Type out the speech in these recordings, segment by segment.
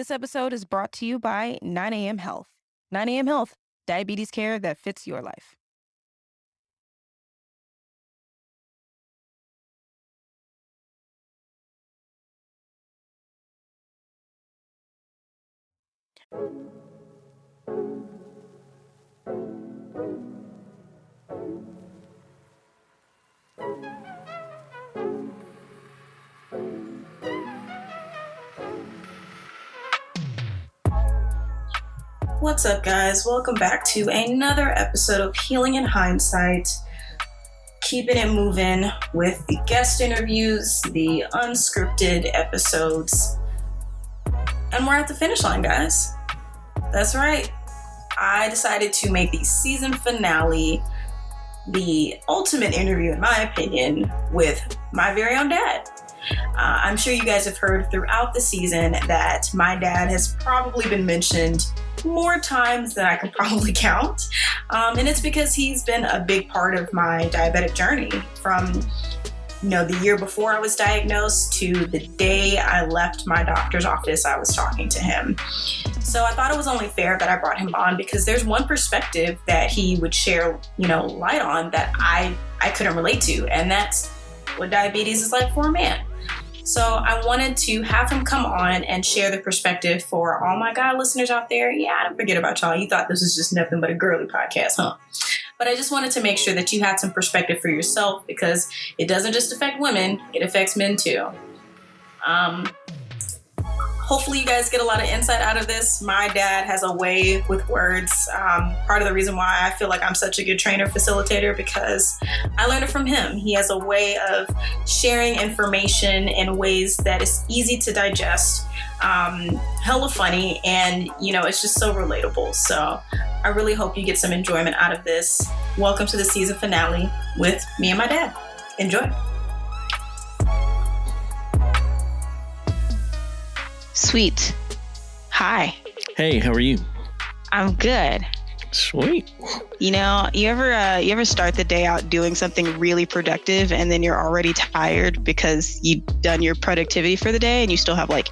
This episode is brought to you by 9 a.m. Health. 9 a.m. Health, diabetes care that fits your life. What's up, guys? Welcome back to another episode of Healing in Hindsight. Keeping it moving with the guest interviews, the unscripted episodes. And we're at the finish line, guys. That's right. I decided to make the season finale the ultimate interview, in my opinion, with my very own dad. I'm sure you guys have heard throughout the season that my dad has probably been mentioned more times than I can probably count. And it's because he's been a big part of my diabetic journey from, the year before I was diagnosed to the day I left my doctor's office, I was talking to him. So I thought it was only fair that I brought him on because there's one perspective that he would share, light on that I couldn't relate to. And that's what diabetes is like for a man. So I wanted to have him come on and share the perspective for all my God listeners out there. Yeah, don't forget about y'all. You thought this was just nothing but a girly podcast, huh? But I just wanted to make sure that you had some perspective for yourself because it doesn't just affect women, it affects men too. Hopefully you guys get a lot of insight out of this. My dad has a way with words. Part of the reason why I feel like I'm such a good trainer facilitator because I learned it from him. He has a way of sharing information in ways that is easy to digest, hella funny, and it's just so relatable. So I really hope you get some enjoyment out of this. Welcome to the season finale with me and my dad. Enjoy. Sweet. Hi. Hey, how are you? I'm good. Sweet. You ever start the day out doing something really productive and then you're already tired because you've done your productivity for the day and you still have like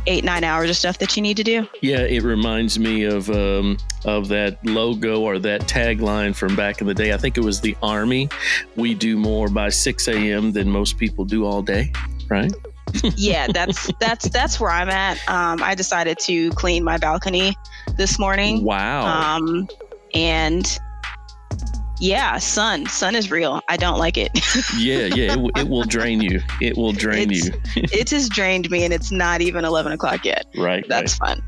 8-9 hours of stuff that you need to do? Yeah, it reminds me of that logo or that tagline from back in the day. I think it was the Army. We do more by 6 a.m. than most people do all day, right? Yeah, that's where I'm at. I decided to clean my balcony this morning. Wow. And yeah, sun is real. I don't like it. Yeah, it will drain you. It will drain you. It has drained me, and it's not even 11 o'clock yet. Right. That's fun.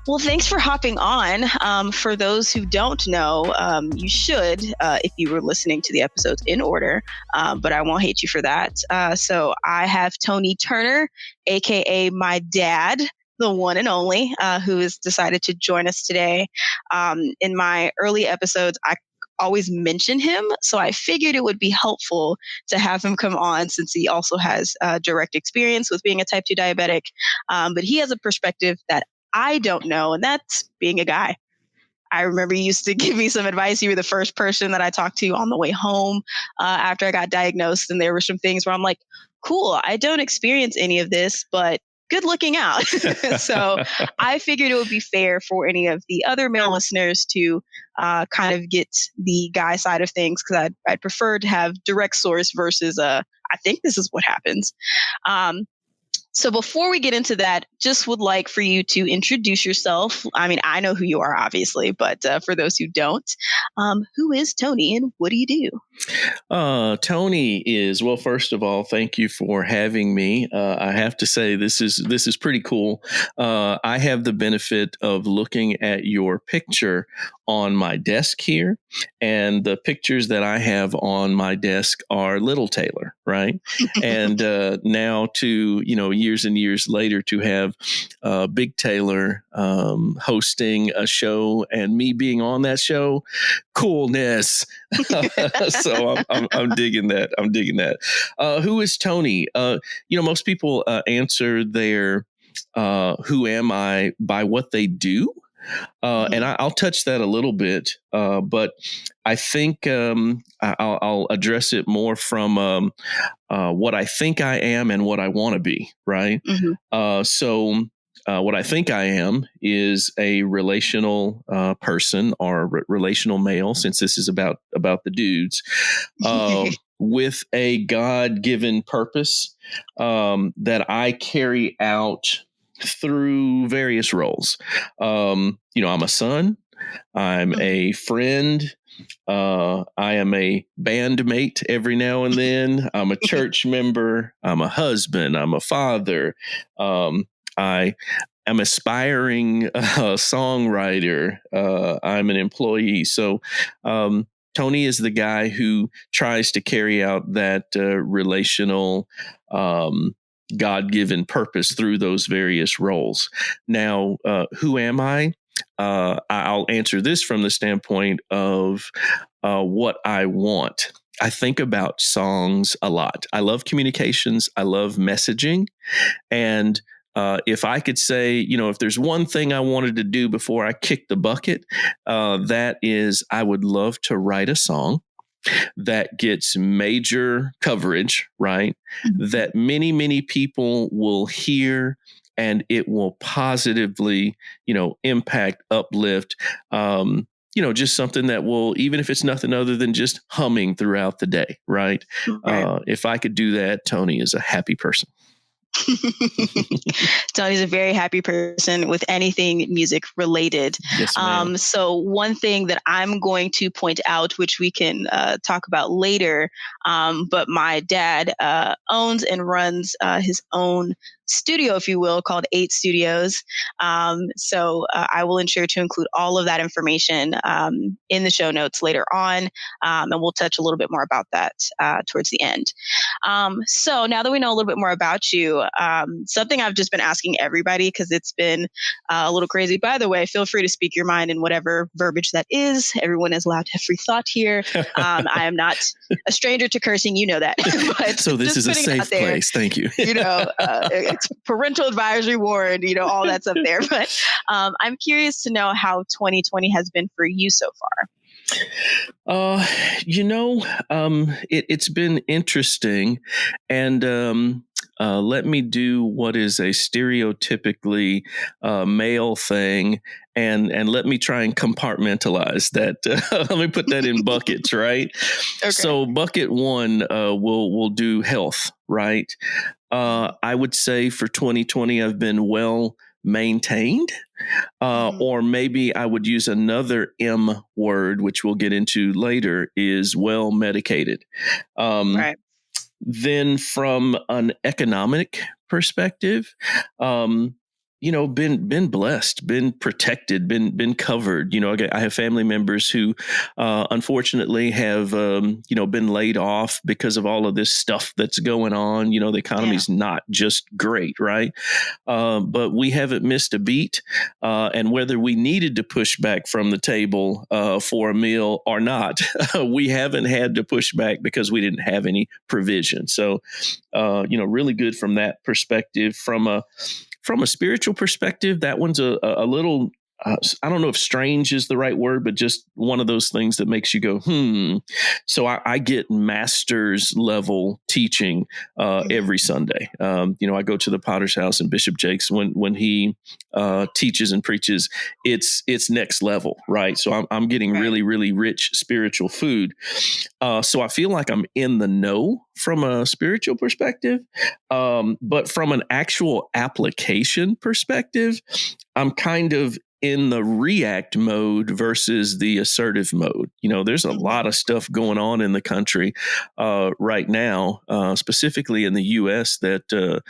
Well, thanks for hopping on. For those who don't know, you should, if you were listening to the episodes in order, but I won't hate you for that. So I have Tony Turner, aka my dad, the one and only, who has decided to join us today. In my early episodes, I always mention him, so I figured it would be helpful to have him come on since he also has direct experience with being a type 2 diabetic. But he has a perspective that I don't know, and that's being a guy. I remember you used to give me some advice. You were the first person that I talked to on the way home after I got diagnosed, and there were some things where I'm like, cool, I don't experience any of this, but good looking out. So I figured it would be fair for any of the other male listeners to kind of get the guy side of things because I'd prefer to have direct source versus I think this is what happens. So before we get into that, just would like for you to introduce yourself. I mean, I know who you are, obviously, but for those who don't, who is Tony and what do you do? Tony is, well, first of all, thank you for having me. I have to say this is pretty cool. I have the benefit of looking at your picture on my desk here, and the pictures that I have on my desk are little Taylor, right? And now to, years and years later to have Big Taylor hosting a show and me being on that show, coolness. So I'm digging that. I'm digging that. Who is Tony? Most people answer their who am I by what they do. And I'll touch that a little bit, but I think I'll address it more from what I think I am and what I want to be, right? Mm-hmm. So what I think I am is a relational person or relational male, since this is about the dudes, with a God-given purpose that I carry out through various roles. I'm a son. I'm a friend. I am a bandmate every now and then. I'm a church member. I'm a husband. I'm a father. I am aspiring songwriter. I'm an employee. So Tony is the guy who tries to carry out that relational God-given purpose through those various roles. Now, who am I? I'll answer this from the standpoint of what I want. I think about songs a lot. I love communications. I love messaging. And if I could say, if there's one thing I wanted to do before I kicked the bucket, that is I would love to write a song that gets major coverage, right? Mm-hmm. That many, many people will hear and it will positively, impact, uplift, just something that will, even if it's nothing other than just humming throughout the day, right? If I could do that, Tony is a happy person. Tony's a very happy person with anything music related. Yes, ma'am. So one thing that I'm going to point out, which we can talk about later, but my dad owns and runs his own studio, if you will, called 8 Studios. So I will ensure to include all of that information in the show notes later on, and we'll touch a little bit more about that towards the end. So now that we know a little bit more about you, something I've just been asking everybody, because it's been a little crazy. By the way, feel free to speak your mind in whatever verbiage that is. Everyone is allowed to have free thought here. I am not a stranger to cursing, you know that. But so this is a safe place. Thank you. It's parental advisory warned, all that's up there. But I'm curious to know how 2020 has been for you so far. It's been interesting, and let me do what is a stereotypically male thing, and let me try and compartmentalize that. Let me put that in buckets, right? Okay. So bucket one, we'll do health, right? I would say for 2020, I've been well maintained. Or maybe I would use another M word, which we'll get into later, is well medicated. Right. Then from an economic perspective, been blessed, been protected, been covered. I have family members who, unfortunately, have been laid off because of all of this stuff that's going on. The economy's not just great, right? But we haven't missed a beat. And whether we needed to push back from the table for a meal or not, we haven't had to push back because we didn't have any provision. So, really good from that perspective. From a spiritual perspective, that one's a little, I don't know if strange is the right word, but just one of those things that makes you go, So I get master's level teaching every Sunday. I go to the Potter's House, and Bishop Jakes, when he teaches and preaches, it's next level, right? So I'm getting really, really rich spiritual food. So I feel like I'm in the know from a spiritual perspective, but from an actual application perspective, I'm kind of in the react mode versus the assertive mode. There's a lot of stuff going on in the country right now, specifically in the U.S. that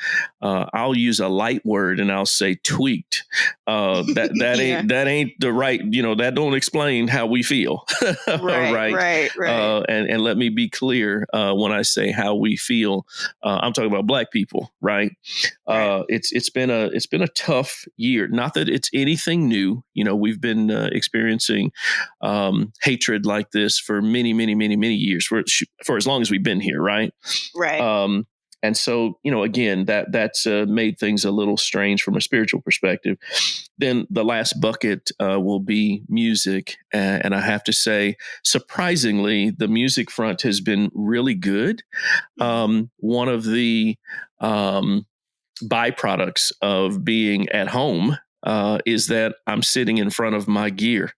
I'll use a light word and I'll say tweaked. That ain't the right. That don't explain how we feel. Right. And let me be clear when I say how we feel. I'm talking about Black people, right? It's been a tough year. Not that it's anything new. We've been experiencing hatred like this for many, many, many, many years, for as long as we've been here, right? Right. And so, again, that's made things a little strange from a spiritual perspective. Then the last bucket will be music. And I have to say, surprisingly, the music front has been really good. One of the byproducts of being at home is that I'm sitting in front of my gear.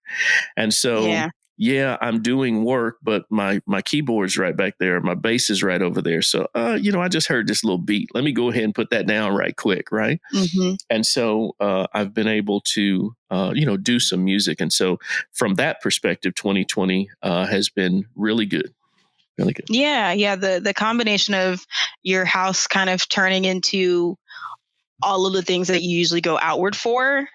And so, yeah, I'm doing work, but my keyboard's right back there. My bass is right over there. So, I just heard this little beat. Let me go ahead and put that down right quick, right? Mm-hmm. And so I've been able to, do some music. And so from that perspective, 2020 has been really good. Really good. Yeah. The combination of your house kind of turning into all of the things that you usually go outward for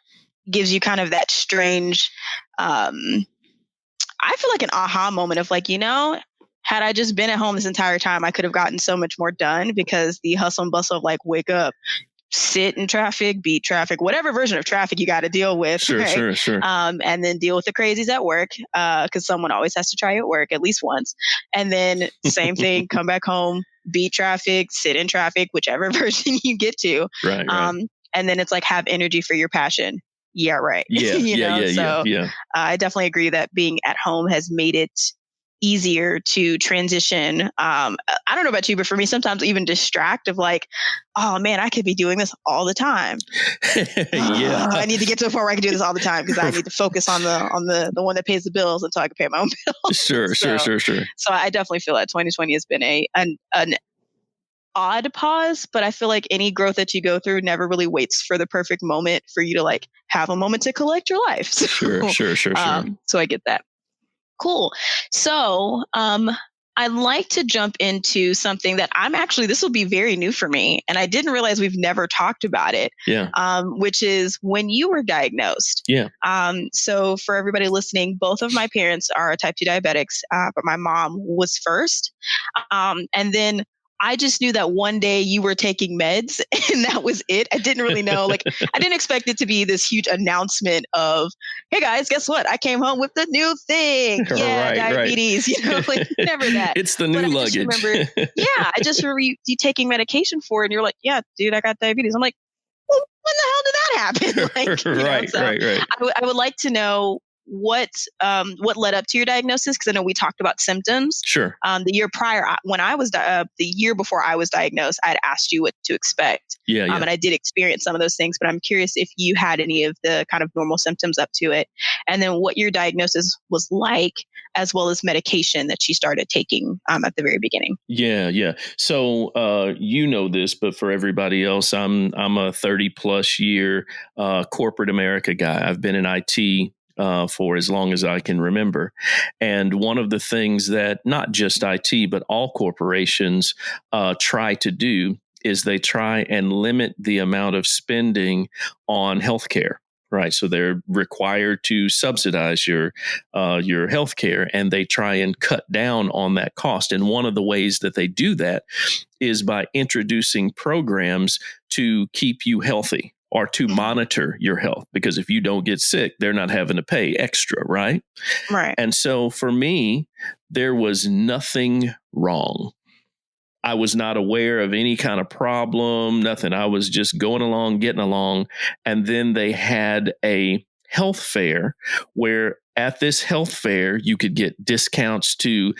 gives you kind of that strange, I feel like an aha moment of like, had I just been at home this entire time, I could have gotten so much more done, because the hustle and bustle of like wake up, sit in traffic, beat traffic, whatever version of traffic you got to deal with. Sure, right? sure. And then deal with the crazies at work, because someone always has to try at work at least once. And then same thing, come back home, beat traffic, sit in traffic, whichever version you get to. Right. And then it's like have energy for your passion. Yeah, right. Yeah. I definitely agree that being at home has made it easier to transition. I don't know about you, but for me, sometimes even distract of like, oh man, I could be doing this all the time. Yeah. I need to get to a point where I can do this all the time, because I need to focus on the one that pays the bills until I can pay my own bills. Sure. So I definitely feel that 2020 has been an odd pause, but I feel like any growth that you go through never really waits for the perfect moment for you to like have a moment to collect your life. So, Sure. So I get that. Cool. So, I'd like to jump into something that this will be very new for me, and I didn't realize we've never talked about it. Yeah. Which is when you were diagnosed. Yeah. So for everybody listening, both of my parents are type 2 diabetics, but my mom was first. And then I just knew that one day you were taking meds and that was it. I didn't really know. Like, I didn't expect it to be this huge announcement of, hey guys, guess what? I came home with the new thing. Yeah, diabetes, like never that. It's the new luggage. I just remember you taking medication for it, and you're like, yeah, dude, I got diabetes. I'm like, well, when the hell did that happen? Right. I would like to know what led up to your diagnosis, because I know we talked about symptoms. Sure. The year prior, when I was the year before I was diagnosed, I had asked you what to expect. Yeah. And I did experience some of those things, but I'm curious if you had any of the kind of normal symptoms up to it, and then what your diagnosis was like, as well as medication that you started taking at the very beginning. Yeah. So this, but for everybody else, I'm a 30 plus year corporate America guy. I've been in IT for as long as I can remember. And one of the things that not just IT, but all corporations try to do is they try and limit the amount of spending on healthcare. Right. So they're required to subsidize your healthcare, and they try and cut down on that cost. And one of the ways that they do that is by introducing programs to keep you healthy, or to monitor your health, because if you don't get sick, they're not having to pay extra, right? Right. And so for me, there was nothing wrong. I was not aware of any kind of problem, nothing. I was just going along, getting along. And then they had a health fair where at this health fair, you could get discounts to,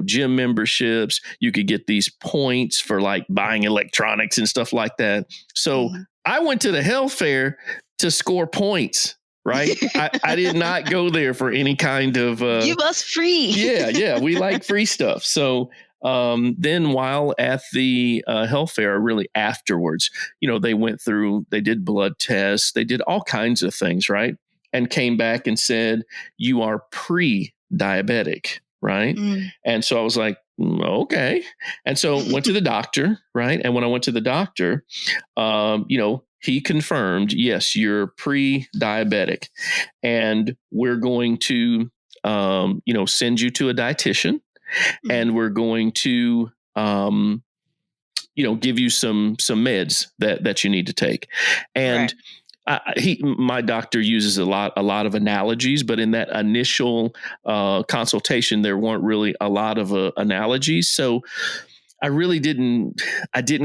gym memberships. You could get these points for like buying electronics and stuff like that. So I went to the health fair to score points. Right. I did not go there for any kind of give us free. Yeah. We like free stuff. So then while at the health fair, really afterwards, they went through, they did blood tests, they did all kinds of things. Right. And came back and said, you are pre-diabetic. Right. And so I was like, okay. And so went to the doctor. Right. And when I went to the doctor, he confirmed, yes, you're pre-diabetic, and we're going to, send you to a dietitian, and we're going to, give you some meds that you need to take. And my doctor uses a lot of analogies, but in that initial consultation, there weren't really a lot of analogies. So I really didn't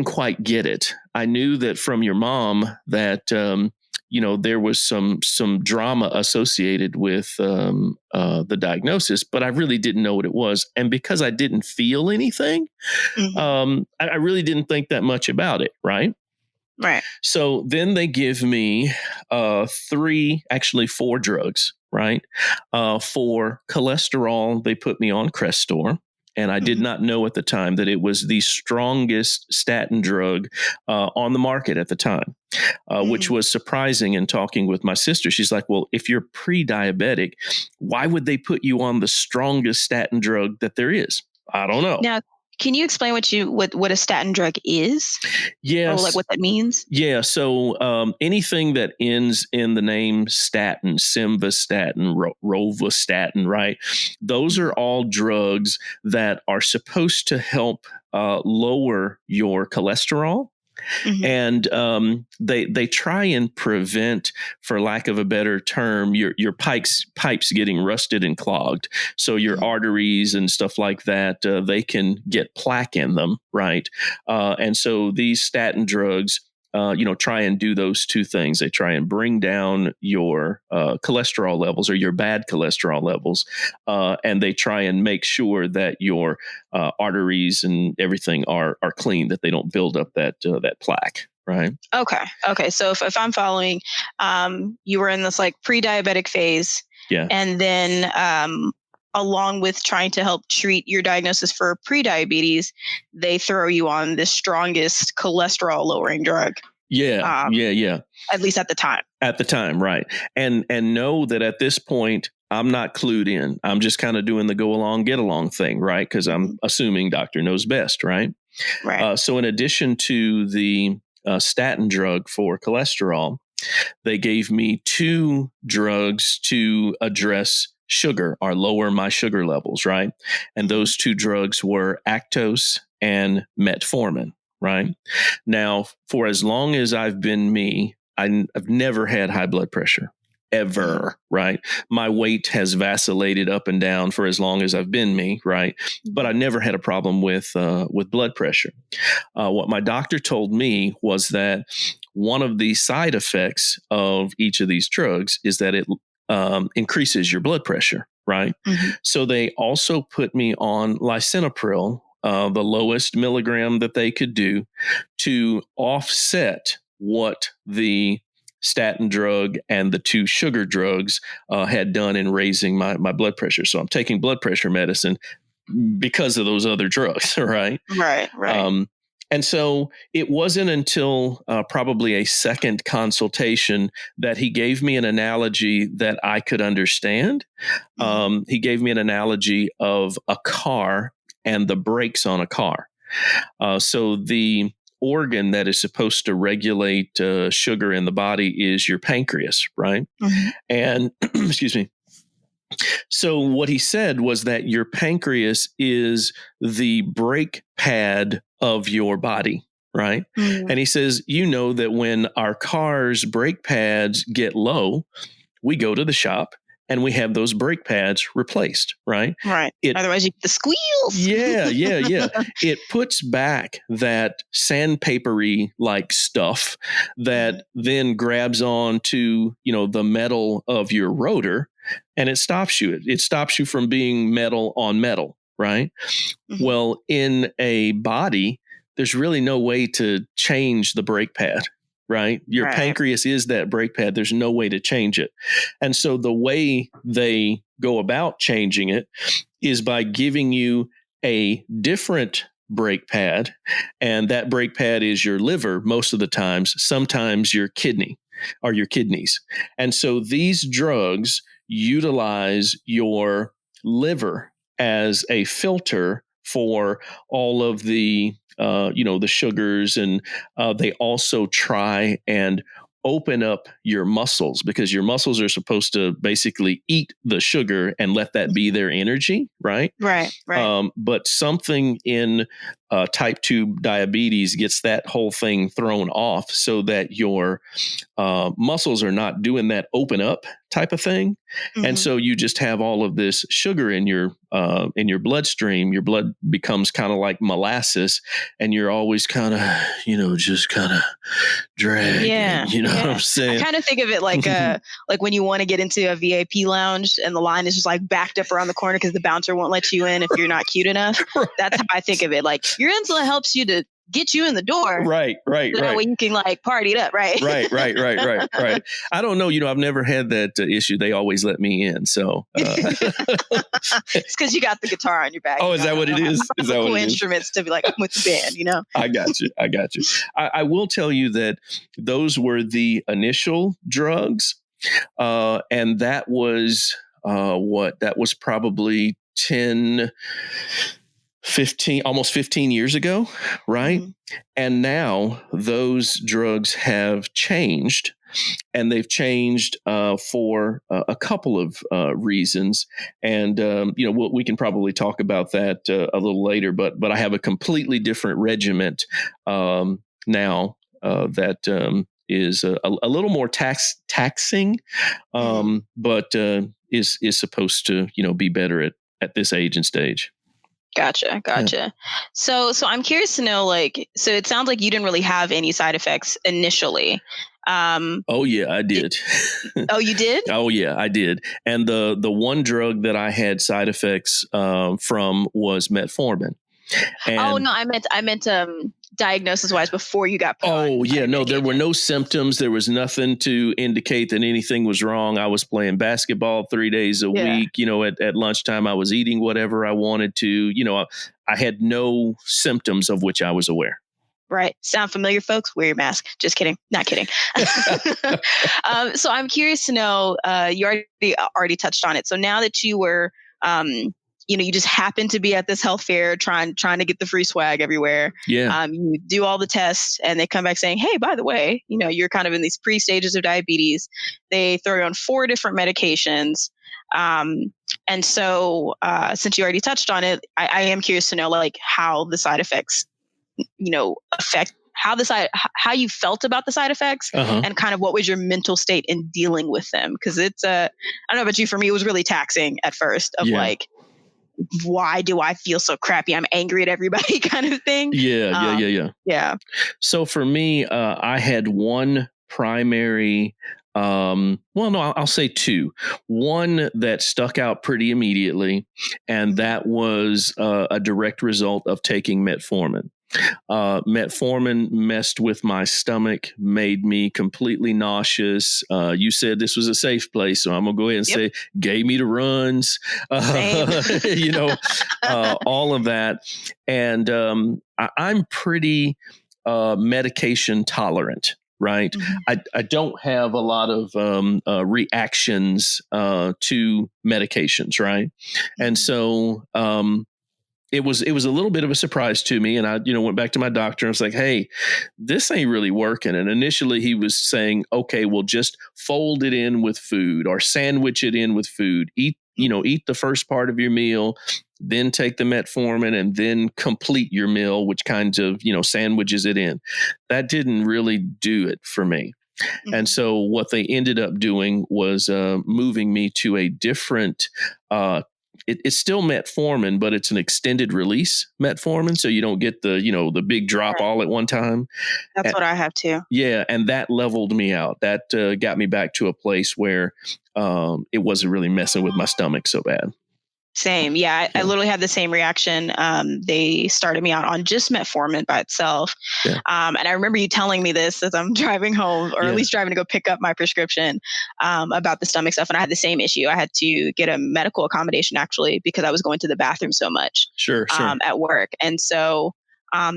quite get it. I knew that from your mom that, there was some drama associated with the diagnosis, but I really didn't know what it was. And because I didn't feel anything, I really didn't think that much about it. Right. Right. So then they give me four drugs, right? For cholesterol, they put me on Crestor. And I did not know at the time that it was the strongest statin drug on the market at the time, which was surprising in talking with my sister. She's like, well, if you're pre-diabetic, why would they put you on the strongest statin drug that there is? I don't know. Now, can you explain what a statin drug is? Yes. Or like what that means? Yeah. So anything that ends in the name statin, simvastatin, rovastatin, right? Those are all drugs that are supposed to help lower your cholesterol. And they try and prevent, for lack of a better term, your pipes getting rusted and clogged. So your arteries and stuff like that, they can get plaque in them, right? And so these statin drugs, try and do those two things. They try and bring down your cholesterol levels or your bad cholesterol levels, and they try and make sure that your arteries and everything are clean, that they don't build up that plaque. Right. Okay. So if I'm following, you were in this like pre-diabetic phase, and then along with trying to help treat your diagnosis for prediabetes, they throw you on the strongest cholesterol lowering drug. Yeah. At least at the time. At the time, right. And know that at this point, I'm not clued in. I'm just kind of doing the go along, get along thing, right? Because I'm assuming doctor knows best, right? Right. So in addition to the statin drug for cholesterol, they gave me two drugs to address sugar or lower my sugar levels, right? And those two drugs were Actose and metformin, right? Now, for as long as I've been me, I've never had high blood pressure. Ever, right? My weight has vacillated up and down for as long as I've been me, right? But I never had a problem with blood pressure. What my doctor told me was that one of the side effects of each of these drugs is that it increases your blood pressure, right? So they also put me on lisinopril, the lowest milligram that they could do, to offset what the statin drug and the two sugar drugs had done in raising my blood pressure. So I'm taking blood pressure medicine because of those other drugs, right? Right. And so it wasn't until probably a second consultation that he gave me an analogy that I could understand. He gave me an analogy of a car and the brakes on a car. So the organ that is supposed to regulate sugar in the body is your pancreas, right? And excuse me. So what he said was that your pancreas is the brake pad of your body, right? And he says, that when our car's brake pads get low, we go to the shop and we have those brake pads replaced, right? Right. Otherwise, you get the squeals. Yeah. It puts back that sandpapery like stuff that then grabs on to, the metal of your rotor, and it stops you. It stops you from being metal on metal, right? Well, in a body, there's really no way to change the brake pad. Right? Your pancreas is that brake pad. There's no way to change it. And so the way they go about changing it is by giving you a different brake pad. And that brake pad is your liver most of the times, sometimes your kidney or your kidneys. And so these drugs utilize your liver as a filter for all of the the sugars, and they also try and open up your muscles, because your muscles are supposed to basically eat the sugar and let that be their energy, right? Right. But something in type 2 diabetes gets that whole thing thrown off, so that your muscles are not doing that open up type of thing. And so you just have all of this sugar in your bloodstream. Your blood becomes kind of like molasses, and you're always kind of, just kind of dragging, what I'm saying? I kind of think of it like like when you want to get into a VIP lounge and the line is just like backed up around the corner because the bouncer won't let you in if you're not cute enough. That's how I think of it. Like your insulin helps you to get you in the door. Right. So that way you can like party it up, right? Right. I don't know. I've never had that issue. They always let me in. So it's because you got the guitar on your back. Oh, is that what it is? Is that cool what it is? Instruments to be like, I'm with the band, I got you. I will tell you that those were the initial drugs. And that was that was probably 10, 15, almost 15 years ago, right? Mm-hmm. And now those drugs have changed, and they've changed for a couple of reasons. And we can probably talk about that a little later. But I have a completely different regimen now that is a little more taxing, but is supposed to be better at this age and stage. Gotcha. Yeah. So I'm curious to know, so it sounds like you didn't really have any side effects initially. Oh yeah, I did. Oh, you did? Oh yeah, I did. And the one drug that I had side effects from was metformin. And I meant diagnosis wise before you got put on. Yeah, no, there were no symptoms. There was nothing to indicate that anything was wrong. I was playing basketball 3 days a week. At lunchtime, I was eating whatever I wanted to. I had no symptoms of which I was aware. Right. Sound familiar, folks? Wear your mask. Just kidding. Not kidding. So I'm curious to know, you already touched on it. So now that you were, you just happen to be at this health fair trying to get the free swag everywhere. Yeah. You do all the tests and they come back saying, hey, by the way, you're kind of in these pre-stages of diabetes. They throw you on 4 different medications. And so since you already touched on it, I am curious to know how the side effects, affect how you felt about the side effects, and kind of what was your mental state in dealing with them. Cause it's I don't know about you, for me, it was really taxing at first of why do I feel so crappy? I'm angry at everybody kind of thing. Yeah. So for me, I had one primary, I'll say 2. One that stuck out pretty immediately, and that was a direct result of taking metformin. Metformin messed with my stomach, made me completely nauseous. You said this was a safe place, so I'm gonna go ahead and say gave me the runs, all of that. And I'm pretty medication tolerant. Right. Mm-hmm. I don't have a lot of reactions to medications. Right. Mm-hmm. And so it was a little bit of a surprise to me. And I, went back to my doctor and I was like, hey, this ain't really working. And initially he was saying, okay, well, just fold it in with food or sandwich it in with food. Eat the first part of your meal, then take the metformin and then complete your meal, which kinds of, sandwiches it in. That didn't really do it for me. Mm-hmm. And so what they ended up doing was moving me to a different it's still metformin, but it's an extended release metformin. So you don't get the big drop all at one time. That's what I have too. Yeah. And that leveled me out. That got me back to a place where it wasn't really messing with my stomach so bad. Same. Yeah. I literally had the same reaction. They started me out on just metformin by itself. Yeah. And I remember you telling me this as I'm driving home, or at least driving to go pick up my prescription, about the stomach stuff. And I had the same issue. I had to get a medical accommodation actually, because I was going to the bathroom so much at work. And so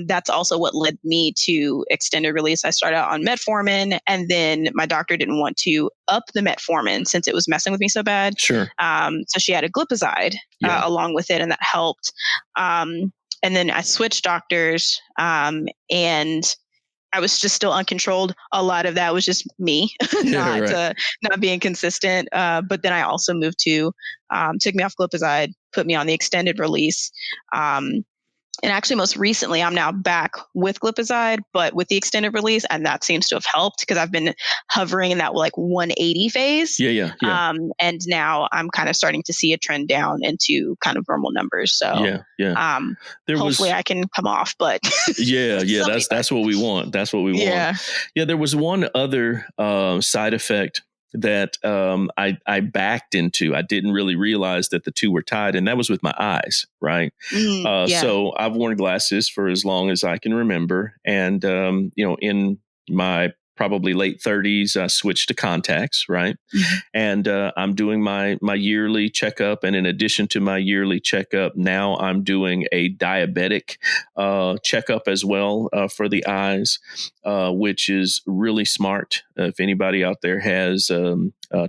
that's also what led me to extended release. I started out on metformin, and then my doctor didn't want to up the metformin since it was messing with me so bad. Sure. So she added glipizide along with it, and that helped. And then I switched doctors, and I was just still uncontrolled. A lot of that was just me not being consistent. But then I also moved to took me off glipizide, put me on the extended release. And actually, most recently, I'm now back with glipizide, but with the extended release, and that seems to have helped because I've been hovering in that 180 phase. Yeah. And now I'm kind of starting to see a trend down into kind of normal numbers. So hopefully I can come off, but that's what we want. That's what we want. Yeah. There was one other side effect that I backed into. I didn't really realize that the two were tied, and that was with my eyes, right? Yeah. So I've worn glasses for as long as I can remember, and in my probably late 30s, I switched to contacts, right? Mhm. And I'm doing my yearly checkup, and in addition to my yearly checkup, now I'm doing a diabetic checkup as well for the eyes, which is really smart. If anybody out there has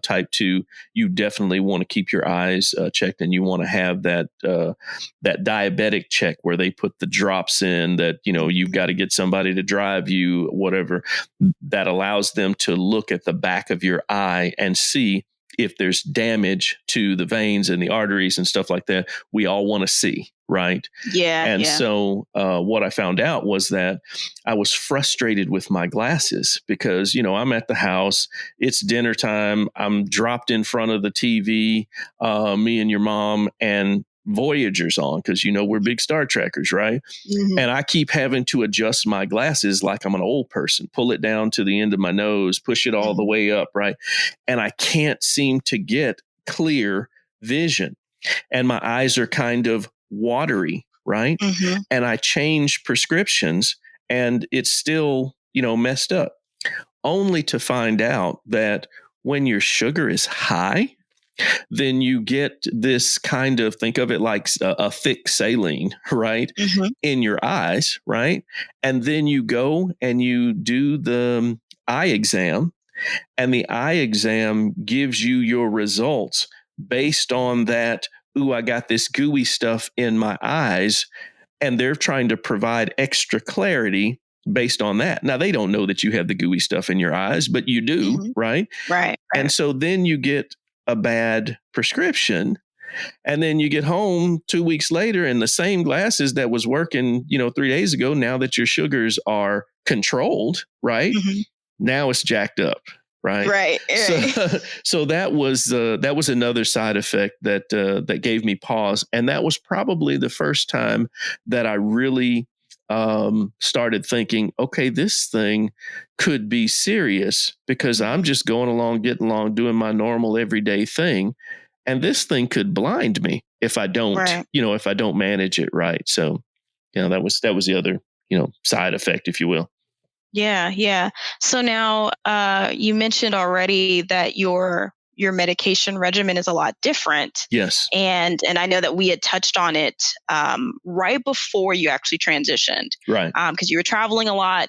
type 2, you definitely want to keep your eyes checked, and you want to have that diabetic check where they put the drops in that, you've got to get somebody to drive you, whatever. That allows them to look at the back of your eye and see if there's damage to the veins and the arteries and stuff like that. We all want to see, right? Yeah. And yeah. so what I found out was that I was frustrated with my glasses because, I'm at the house, it's dinner time, I'm dropped in front of the TV, me and your mom, and Voyager's on because, we're big Star Trekkers, right? Mhm. And I keep having to adjust my glasses like I'm an old person, pull it down to the end of my nose, push it all the way up, right? And I can't seem to get clear vision. And my eyes are kind of watery, right? Mhm. And I change prescriptions and it's still, messed up. Only to find out that when your sugar is high, then you get this kind of, think of it like a thick saline, right? Mhm. In your eyes, right? And then you go and you do the eye exam, and the eye exam gives you your results based on that. Ooh, I got this gooey stuff in my eyes, and they're trying to provide extra clarity based on that. Now, they don't know that you have the gooey stuff in your eyes, but you do, Mhm. right? Right. And so then you get a bad prescription, and then you get home 2 weeks later and the same glasses that was working, 3 days ago, now that your sugars are controlled, right? Mhm. Now it's jacked up, right? Right. So that was another side effect that gave me pause, and that was probably the first time that I really started thinking, okay, this thing could be serious because I'm just going along, getting along, doing my normal everyday thing, and this thing could blind me if I don't, Right. if I don't manage it right. So, that was the other, side effect, if you will. Yeah, yeah. So now, you mentioned already that your medication regimen is a lot different, Yes. and I know that we had touched on it right before you actually transitioned, Right. because you were traveling a lot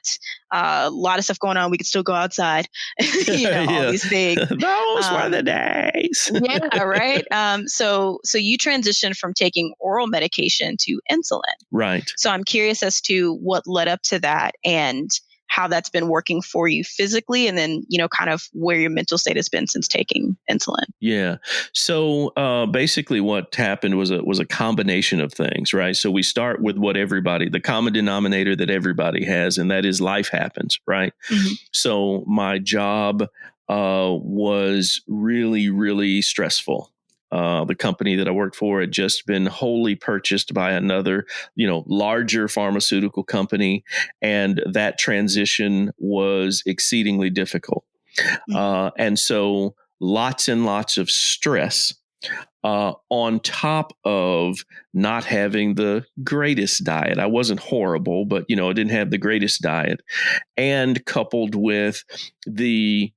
of stuff going on. We could still go outside, all Yeah. these things. Those were the days. Yeah, right. So you transitioned from taking oral medication to insulin. Right. So I'm curious as to what led up to that and how that's been working for you physically, and then, kind of where your mental state has been since taking insulin. Yeah. So basically what happened was a combination of things, right? So we start with what the common denominator that everybody has, and that is life happens, right? Mm-hmm. So my job was really, really stressful. The company that I worked for had just been wholly purchased by another, larger pharmaceutical company, and that transition was exceedingly difficult. And so lots and lots of stress on top of not having the greatest diet. I wasn't horrible, but, I didn't have the greatest diet. And coupled with the,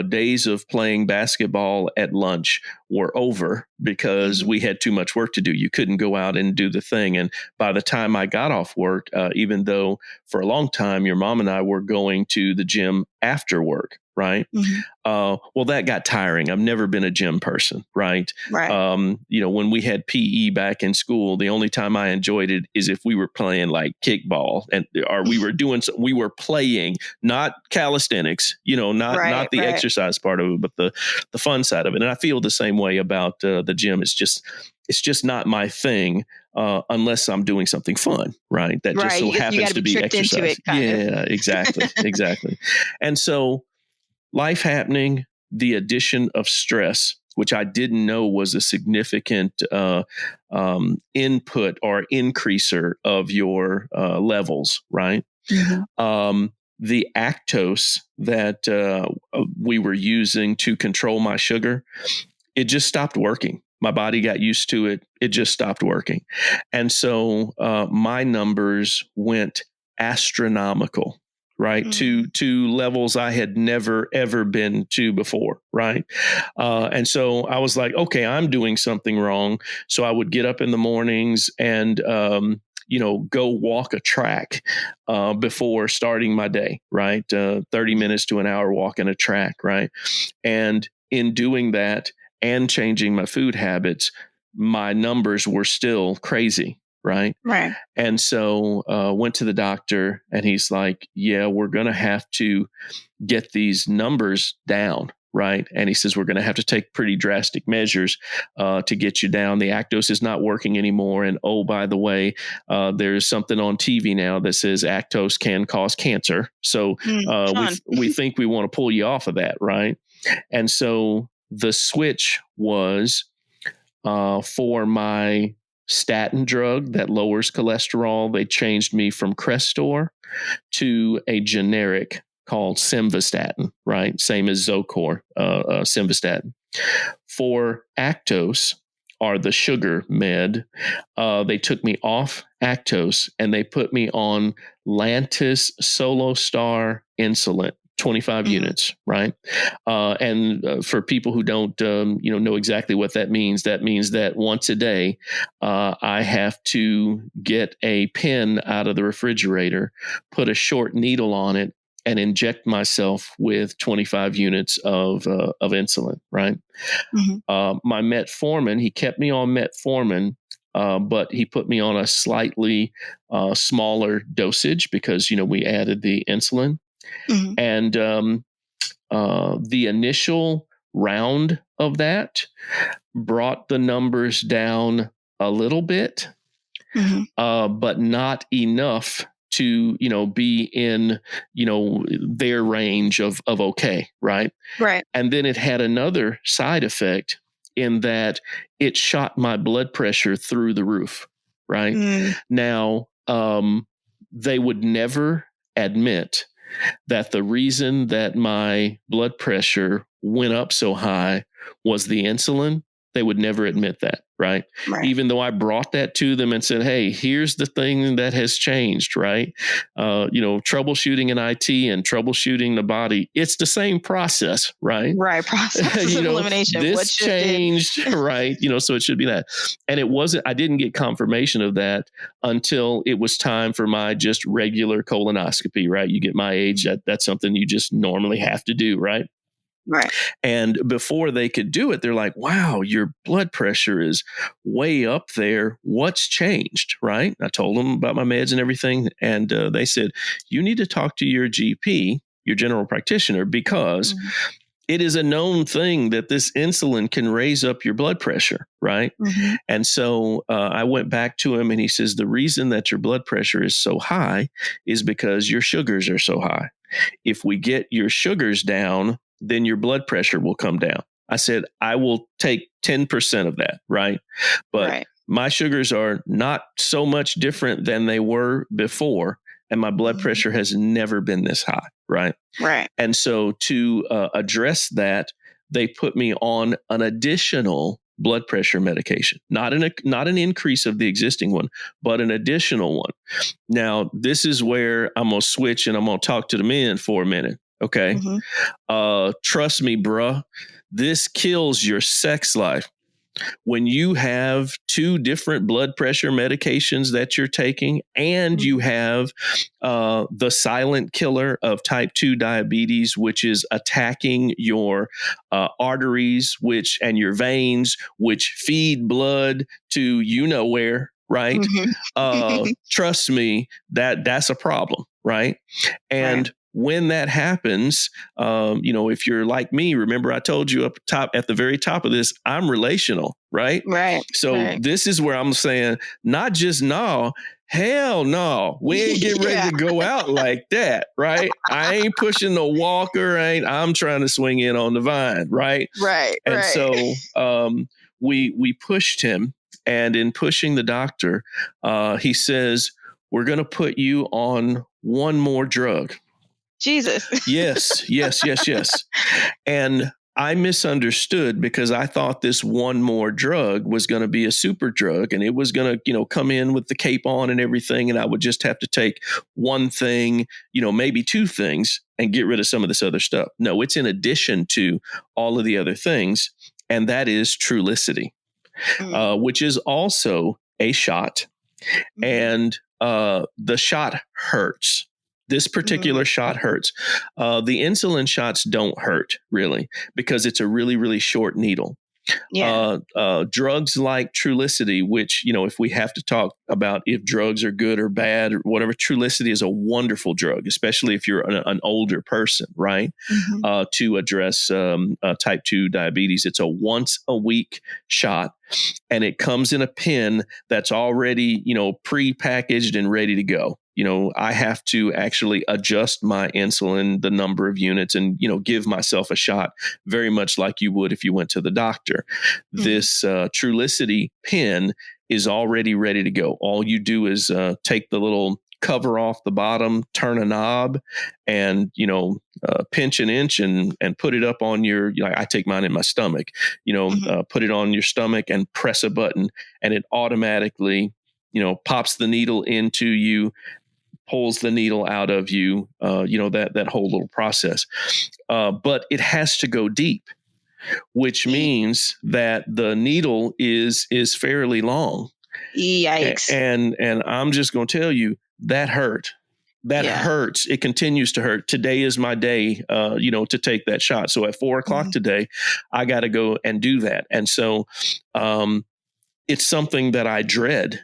days of playing basketball at lunch were over because we had too much work to do. You couldn't go out and do the thing. And by the time I got off work, even though for a long time your mom and I were going to the gym after work, right? Well, that got tiring. I've never been a gym person, right? Right. When we had PE back in school, the only time I enjoyed it is if we were playing like kickball or we were playing, not calisthenics, not the exercise part of it, but the fun side of it. And I feel the same way about the gym. It's just not my thing. Unless I'm doing something fun, right? That just so happens to be exercise. Into it, yeah, exactly. Exactly. And so life happening, the addition of stress, which I didn't know was a significant input or increaser of your levels, right? the Actos that we were using to control my sugar, it just stopped working. My body got used to it. It just stopped working. And so my numbers went astronomical, right? To levels I had never, ever been to before, right? And so I was like, okay, I'm doing something wrong. So I would get up in the mornings and, go walk a track before starting my day, right? 30 minutes to an hour walking a track, right? And in doing that, and changing my food habits, my numbers were still crazy. Right. Right. And so went to the doctor and he's like, yeah, we're going to have to get these numbers down. Right. And he says, we're going to have to take pretty drastic measures to get you down. The Actos is not working anymore. And oh, by the way, there's something on TV now that says Actos can cause cancer. So we think we want to pull you off of that. Right. And so the switch was for my statin drug that lowers cholesterol. They changed me from Crestor to a generic called Simvastatin, right? Same as Zocor, Simvastatin. For Actos, or the sugar med, they took me off Actos and they put me on Lantus SoloStar insulin. 25 units, right? And for people who don't, know exactly what that means that once a day, I have to get a pen out of the refrigerator, put a short needle on it, and inject myself with 25 units of insulin, right? My metformin, he kept me on metformin, but he put me on a slightly smaller dosage because, we added the insulin. And the initial round of that brought the numbers down a little bit, but not enough to, be in, their range of okay. Right. Right. And then it had another side effect in that it shot my blood pressure through the roof. Right. Now, they would never admit that the reason that my blood pressure went up so high was the insulin. They would never admit that, right? Even though I brought that to them and said, hey, here's the thing that has changed, right? Troubleshooting in IT and troubleshooting the body, it's the same process, right? Right, process of elimination. This changed, right? So it should be that. And I didn't get confirmation of that until it was time for my just regular colonoscopy, right? You get my age, that's something you just normally have to do, right? Right. And before they could do it, they're like, wow, your blood pressure is way up there. What's changed? Right. I told them about my meds and everything. And they said, you need to talk to your GP, your general practitioner, because it is a known thing that this insulin can raise up your blood pressure. Right. And so I went back to him and he says, the reason that your blood pressure is so high is because your sugars are so high. If we get your sugars down, then your blood pressure will come down. I said, I will take 10% of that, right? But my sugars are not so much different than they were before, and my blood pressure has never been this high, right? Right. And so to address that, they put me on an additional blood pressure medication, not an increase of the existing one, but an additional one. Now, this is where I'm going to switch and I'm going to talk to the men for a minute. Okay. Trust me, bruh, this kills your sex life. When you have two different blood pressure medications that you're taking and you have the silent killer of type 2 diabetes, which is attacking your arteries, and your veins, which feed blood to where, right? Trust me, that's a problem, right? And when that happens, if you're like me, remember I told you at the very top of this, I'm relational, right? Right. So this is where I'm saying, not just no, hell no, we ain't getting ready to go out like that, right? I ain't pushing the walker, I'm trying to swing in on the vine, right? Right. And so we pushed him, and in pushing the doctor, he says, we're going to put you on one more drug. Jesus. Yes. And I misunderstood because I thought this one more drug was going to be a super drug and it was going to, come in with the cape on and everything. And I would just have to take one thing, maybe two things and get rid of some of this other stuff. No, it's in addition to all of the other things. And that is Trulicity, which is also a shot. And the shot hurts. This particular shot hurts. The insulin shots don't hurt really because it's a really, really short needle. Yeah. Drugs like Trulicity, which, if we have to talk about if drugs are good or bad or whatever, Trulicity is a wonderful drug, especially if you're an older person, right? To address type 2 diabetes. It's a once a week shot and it comes in a pen that's already, pre-packaged and ready to go. I have to actually adjust my insulin, the number of units, and, give myself a shot very much like you would if you went to the doctor. This Trulicity pen is already ready to go. All you do is take the little cover off the bottom, turn a knob, and, pinch an inch and put it up on your, I take mine in my stomach, put it on your stomach and press a button and it automatically, pops the needle into you, pulls the needle out of you, that whole little process. But it has to go deep, which means that the needle is fairly long. Yikes. And I'm just going to tell you that hurt. That hurts. It continues to hurt. Today is my day, to take that shot. So at 4:00 today, I got to go and do that. And so it's something that I dread.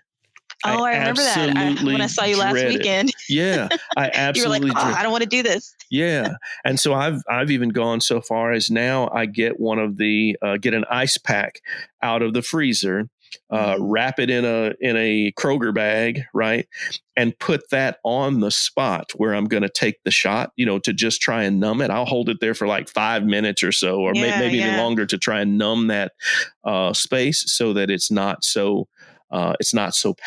Oh, I remember that when I saw you last weekend. Yeah, I absolutely. You were like, I don't want to do this. Yeah, and so I've even gone so far as now I get one of the get an ice pack out of the freezer, wrap it in a Kroger bag, right, and put that on the spot where I'm going to take the shot, to just try and numb it. I'll hold it there for like 5 minutes or so, or maybe even longer to try and numb that space so that it's not so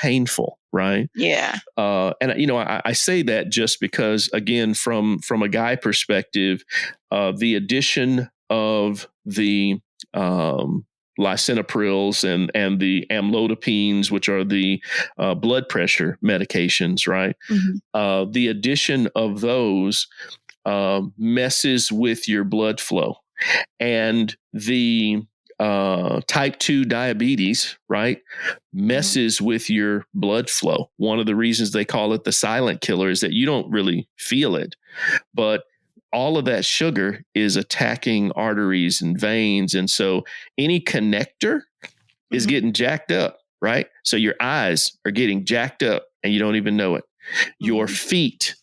painful, right? Yeah. And I say that just because, again, from a guy perspective, the addition of the lisinoprils and the amlodipines, which are the blood pressure medications, right? The addition of those messes with your blood flow, and the type 2 diabetes, right, messes with your blood flow. One of the reasons they call it the silent killer is that you don't really feel it, but all of that sugar is attacking arteries and veins. And so any connector is getting jacked up, right? So your eyes are getting jacked up and you don't even know it. Your feet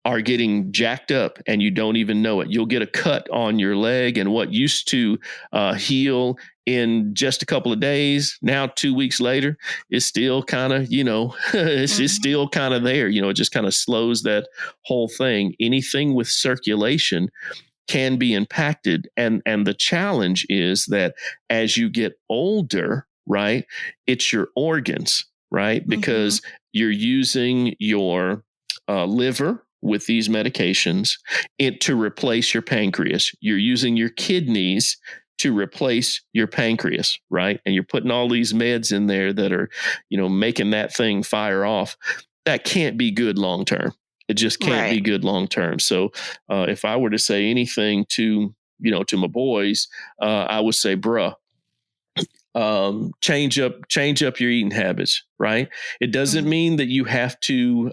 are getting jacked up and you don't even know it. You'll get a cut on your leg, and what used to heal in just a couple of days, now 2 weeks later, is still kind of, it's still kind of there. It just kind of slows that whole thing. Anything with circulation can be impacted. And the challenge is that as you get older, right, it's your organs, right? Because you're using your liver with these medications to replace your pancreas. You're using your kidneys to replace your pancreas, right? And you're putting all these meds in there that are, making that thing fire off. That can't be good long term. It just can't be good long term. So if I were to say anything to my boys, I would say, bruh, change up your eating habits, right? It doesn't mean that you have to,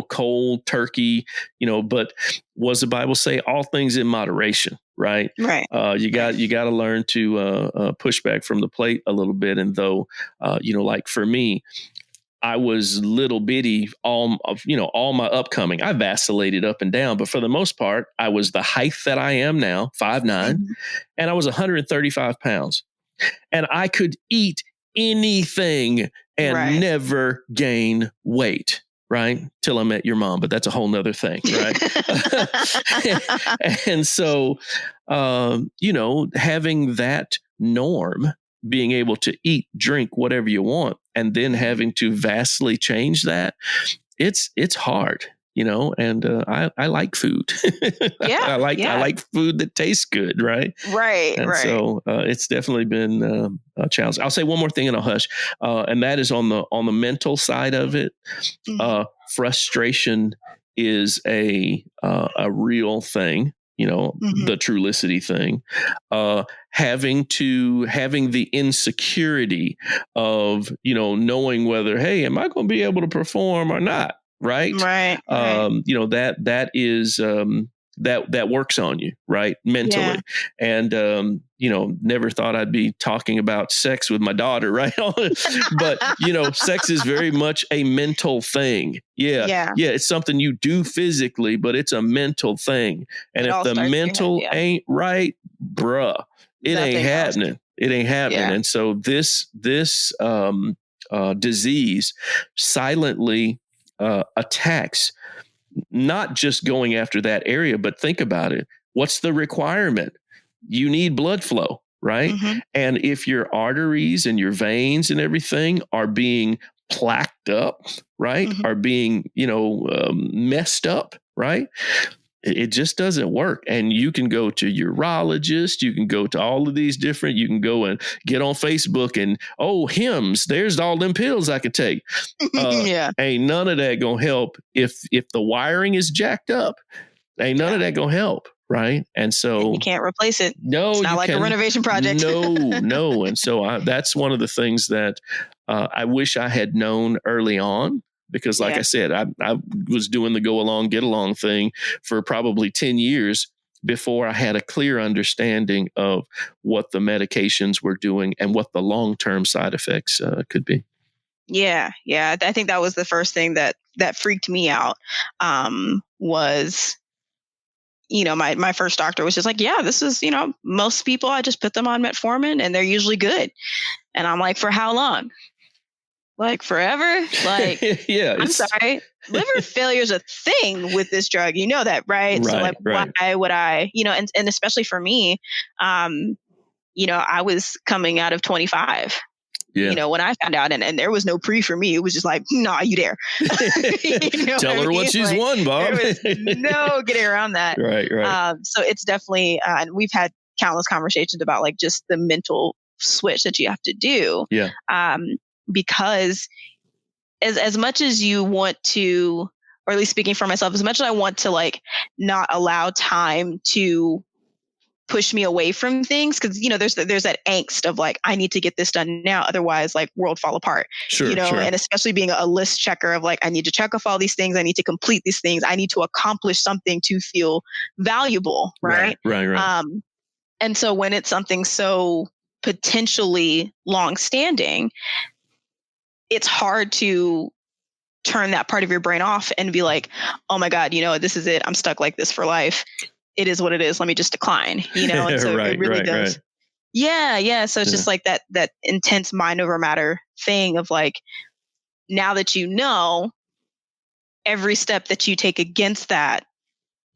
cold turkey, but what does the Bible say? All things in moderation, right? Right. You got to learn to push back from the plate a little bit. And though, like for me, I was little bitty all my upcoming. I vacillated up and down, but for the most part, I was the height that I am now, 5'9", and I was 135 pounds. And I could eat anything and never gain weight, right? Till I met your mom, but that's a whole nother thing, right? And so, having that norm, being able to eat, drink, whatever you want, and then having to vastly change that, it's hard. and I like food. Yeah. I like food that tastes good. Right. Right. And so it's definitely been a challenge. I'll say one more thing and I'll hush. And that is on the mental side of it. Mm-hmm. Frustration is a real thing. Mm-hmm. The Trulicity thing, having the insecurity of, knowing whether, hey, am I going to be able to perform or not? Right. Right. That is, that works on you, right? Mentally. Yeah. And, never thought I'd be talking about sex with my daughter, right? But, sex is very much a mental thing. Yeah. It's something you do physically, but it's a mental thing. And It if all the starts in your head, mental yeah. ain't right, bruh, it ain't Nothing else. happening. It ain't happening. Yeah. And so this disease silently attacks, not just going after that area, but think about it. What's the requirement? You need blood flow, right? Mm-hmm. And if your arteries and your veins and everything are being plaqued up, right? Mm-hmm. Are being, messed up, right? It just doesn't work. And you can go to urologist, you can go to all of these different, you can go and get on Facebook and, Hims, there's all them pills I could take. Yeah. Ain't none of that gonna help if the wiring is jacked up. Ain't none of that gonna help, right? And so and you can't replace it. No, it's not like a renovation project. No. And so that's one of the things that I wish I had known early on. Because like I said, I was doing the go along, get along thing for probably 10 years before I had a clear understanding of what the medications were doing and what the long-term side effects could be. Yeah. I think that was the first thing that freaked me out. Was, my first doctor was just like, yeah, this is, most people, I just put them on metformin and they're usually good. And I'm like, for how long? Like forever? Like, I'm sorry. Liver failure is a thing with this drug. You know that, right? So like, why would I, and especially for me, I was coming out of 25. Yeah. When I found out, and there was no pre for me, it was just like, nah, you dare. Tell her what she's won, Bob. There was no getting around that. Right. So it's definitely, and we've had countless conversations about like just the mental switch that you have to do. Yeah. Because as much as you want to, or at least speaking for myself, as much as I want to like not allow time to push me away from things, because there's that angst of like, I need to get this done now, otherwise like world fall apart. Sure. And especially being a list checker of like, I need to check off all these things, I need to complete these things, I need to accomplish something to feel valuable, right? And so when it's something so potentially long-standing, it's hard to turn that part of your brain off and be like, oh my God, this is it, I'm stuck like this for life. It is what it is. Let me just decline, and so it really does. Right. Yeah. So it's just like that intense mind over matter thing of like, now that every step that you take against that,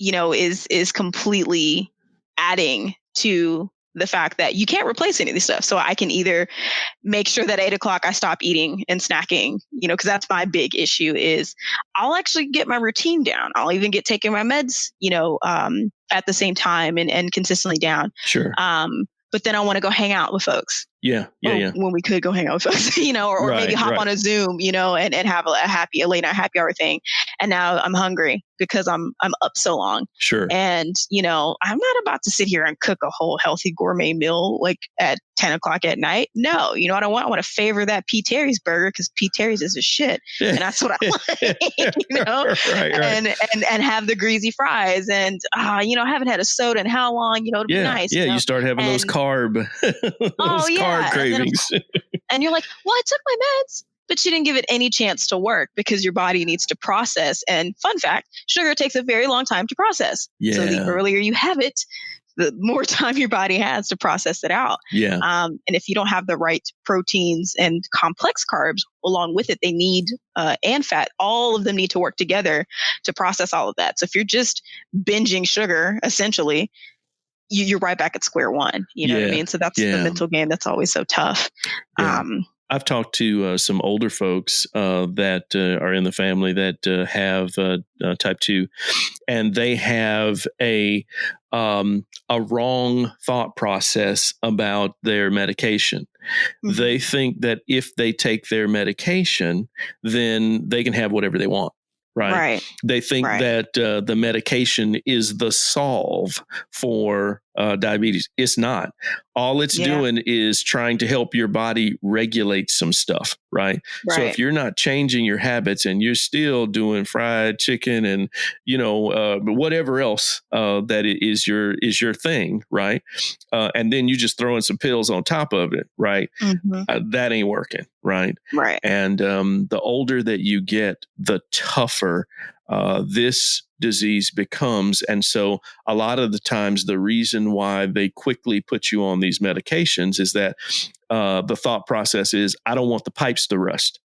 is completely adding to the fact that you can't replace any of this stuff. So I can either make sure that 8:00 I stop eating and snacking, because that's my big issue is I'll actually get my routine down. I'll even get taking my meds, at the same time and consistently down. Sure. But then I want to go hang out with folks. Yeah. When we could go hang out with folks, or maybe hop on a Zoom, and have a late night happy hour thing. And now I'm hungry because I'm up so long. Sure. And, I'm not about to sit here and cook a whole healthy gourmet meal like at 10:00 at night. No, you know what I want? I want to favor that P. Terry's burger because P. Terry's is a shit. And that's what I like, Right. And have the greasy fries and, I haven't had a soda in how long, it'd be nice. Yeah. You start having those carb cravings. And you're like, well, I took my meds, but you didn't give it any chance to work because your body needs to process. And fun fact, sugar takes a very long time to process. Yeah. So the earlier you have it, the more time your body has to process it out. Yeah. And if you don't have the right proteins and complex carbs along with it, they need, and fat, all of them need to work together to process all of that. So if you're just binging sugar, essentially, you're right back at square one. You know what I mean? So that's the mental game that's always so tough. Yeah. I've talked to some older folks that are in the family that have type 2, and they have a wrong thought process about their medication. Mhm. They think that if they take their medication, then they can have whatever they want. Right. Right. They think Right. that the medication is the solve for diabetes. It's not. All it's Yeah. doing is trying to help your body regulate some stuff. Right. So if Right. you're not changing your habits and you're still doing fried chicken and, whatever else that is your thing. Right. And then you just throw in some pills on top of it. Right. Mhm. That ain't working. Right. Right. And the older that you get, the tougher this disease becomes. And so a lot of the times, the reason why they quickly put you on these medications is that the thought process is, I don't want the pipes to rust.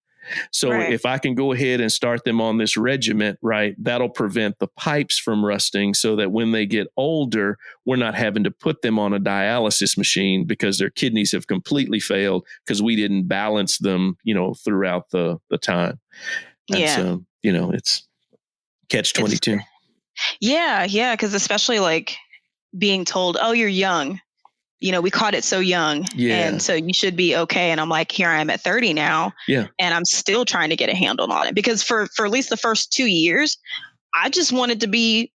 So Right. if I can go ahead and start them on this regimen, right, that'll prevent the pipes from rusting so that when they get older, we're not having to put them on a dialysis machine because their kidneys have completely failed because we didn't balance them, throughout the time. And Yeah. so, it's catch 22. Yeah. Because especially like being told, oh, you're young. We caught it so young. Yeah. And so you should be okay. And I'm like, here I am at 30 now. Yeah. And I'm still trying to get a handle on it because for at least the first 2 years, I just wanted to be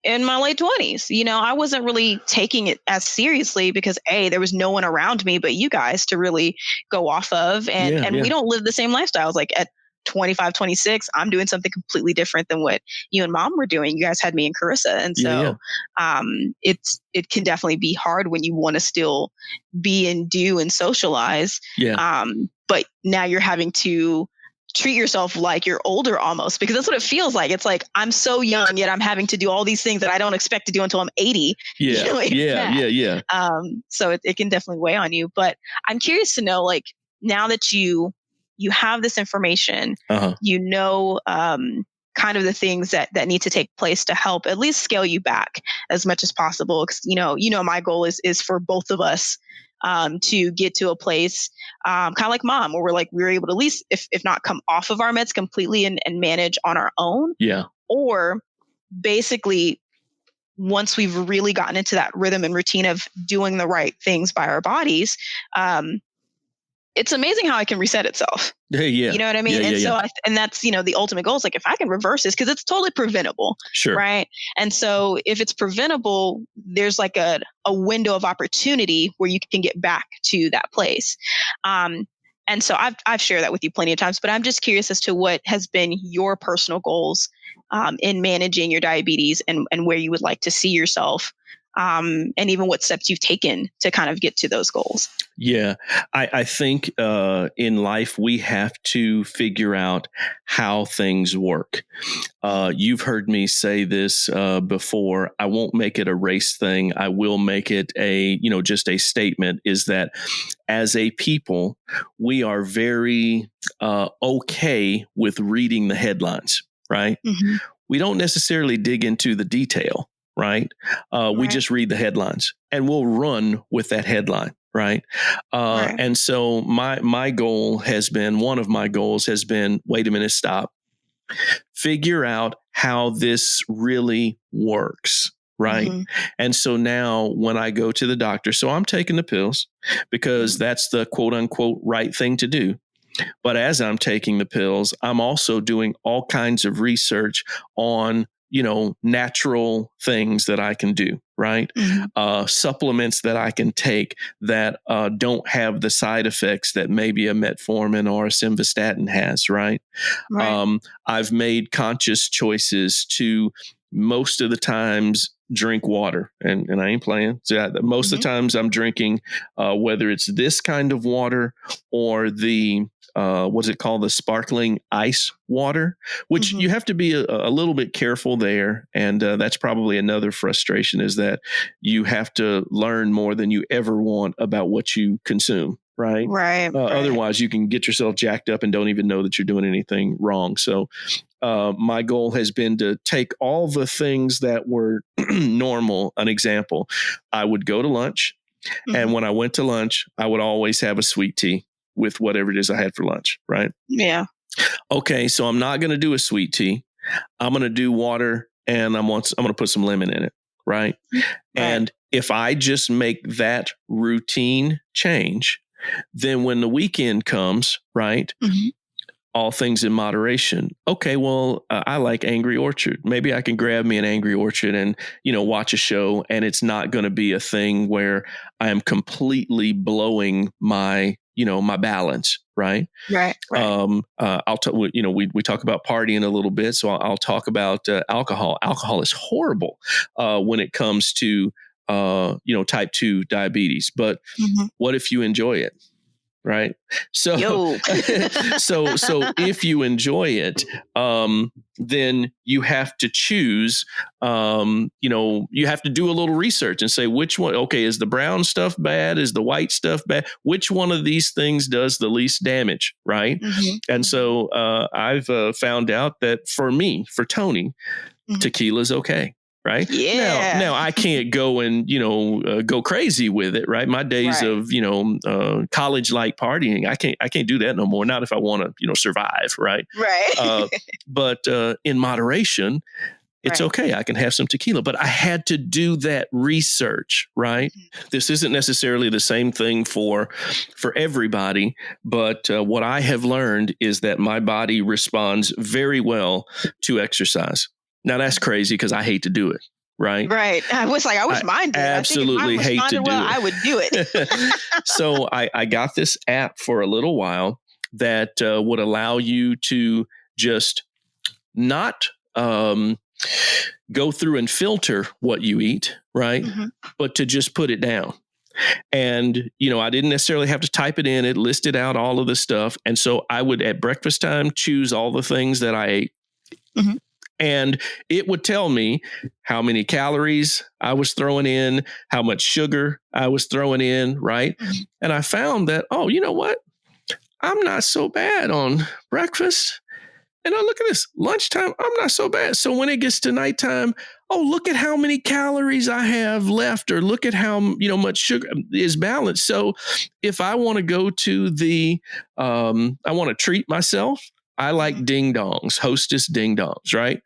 in my late 20s. I wasn't really taking it as seriously because there was no one around me but you guys to really go off of. And we don't live the same lifestyles. Like at 25, 26, I'm doing something completely different than what you and mom were doing. You guys had me in Carissa. And so it can definitely be hard when you want to still be and do and socialize. Yeah. But now you're having to treat yourself like you're older almost, because that's what it feels like. It's like, I'm so young, yet I'm having to do all these things that I don't expect to do until I'm 80. Yeah. Yeah. So it can definitely weigh on you. But I'm curious to know, like, now that you have this information, kind of the things that need to take place to help at least scale you back as much as possible. Because, my goal is for both of us to get to a place kind of like mom, where we're able to at least, if not come off of our meds completely and manage on our own. Yeah. Or basically, once we've really gotten into that rhythm and routine of doing the right things by our bodies, it's amazing how it can reset itself. Yeah. You know what I mean? So that's, the ultimate goal is like, if I can reverse this, because it's totally preventable. Sure. Right. And so if it's preventable, there's like a window of opportunity where you can get back to that place. And so I've shared that with you plenty of times, but I'm just curious as to what has been your personal goals in managing your diabetes and where you would like to see yourself. And even what steps you've taken to kind of get to those goals. Yeah, I think in life we have to figure out how things work. You've heard me say this before. I won't make it a race thing. I will make it just a statement, is that as a people, we are very okay with reading the headlines, right? Mm-hmm. We don't necessarily dig into the detail. Right. We just read the headlines and we'll run with that headline. Right. And so my goal has been, one of my goals has been, wait a minute, stop. Figure out how this really works. Right. Mm-hmm. And so now when I go to the doctor, so I'm taking the pills because that's the quote unquote right thing to do. But as I'm taking the pills, I'm also doing all kinds of research on natural things that I can do, right? Mm-hmm. Supplements that I can take that don't have the side effects that maybe a metformin or a simvastatin has, right? I've made conscious choices to most of the times drink water, and I ain't playing. So most of the times I'm drinking, whether it's this kind of water or the what's it called? The sparkling ice water, which you have to be a little bit careful there. And that's probably another frustration, is that you have to learn more than you ever want about what you consume. Right. Otherwise, you can get yourself jacked up and don't even know that you're doing anything wrong. So my goal has been to take all the things that were normal. An example, I would go to lunch. And when I went to lunch, I would always have a sweet tea. with whatever it is I had for lunch, right? Yeah. Okay, so I'm not going to do a sweet tea. I'm going to do water, and I'm going to put some lemon in it, right? And if I just make that routine change, then when the weekend comes, right, all things in moderation. Okay, well, I like Angry Orchard. Maybe I can grab me an Angry Orchard and, watch a show, and it's not going to be a thing where I am completely blowing my, my balance, right? Right. I'll talk, we talk about partying a little bit, so I'll talk about alcohol. Alcohol is horrible when it comes to, type 2 diabetes. But what if you enjoy it? Right. So, so if you enjoy it, then you have to choose, you have to do a little research and say, which one, okay, is the brown stuff bad? Is the white stuff bad? Which one of these things does the least damage? Right. And so I've found out that for Tony, tequila's okay. Right. Yeah. Now I can't go and, go crazy with it. Right. My days of, college like partying, I can't do that no more. Not if I want to, survive. Right. Right. But in moderation, it's okay. I can have some tequila, but I had to do that research. Right. This isn't necessarily the same thing for everybody. But what I have learned is that my body responds very well to exercise. Now that's crazy because I hate to do it. Right. Right. I wish mine did. Absolutely hate to do it. I would do it. So I got this app for a little while that would allow you to just not go through and filter what you eat. Right. But to just put it down. And, I didn't necessarily have to type it in. It listed out all of the stuff. And so I would at breakfast time choose all the things that I ate. And it would tell me how many calories I was throwing in, how much sugar I was throwing in, right? And I found that, oh, you know what? I'm not so bad on breakfast. And look at this, lunchtime, I'm not so bad. So when it gets to nighttime, oh, look at how many calories I have left, or look at how, much sugar is balanced. So if I want to go to I want to treat myself, I like ding dongs, Hostess ding dongs, right?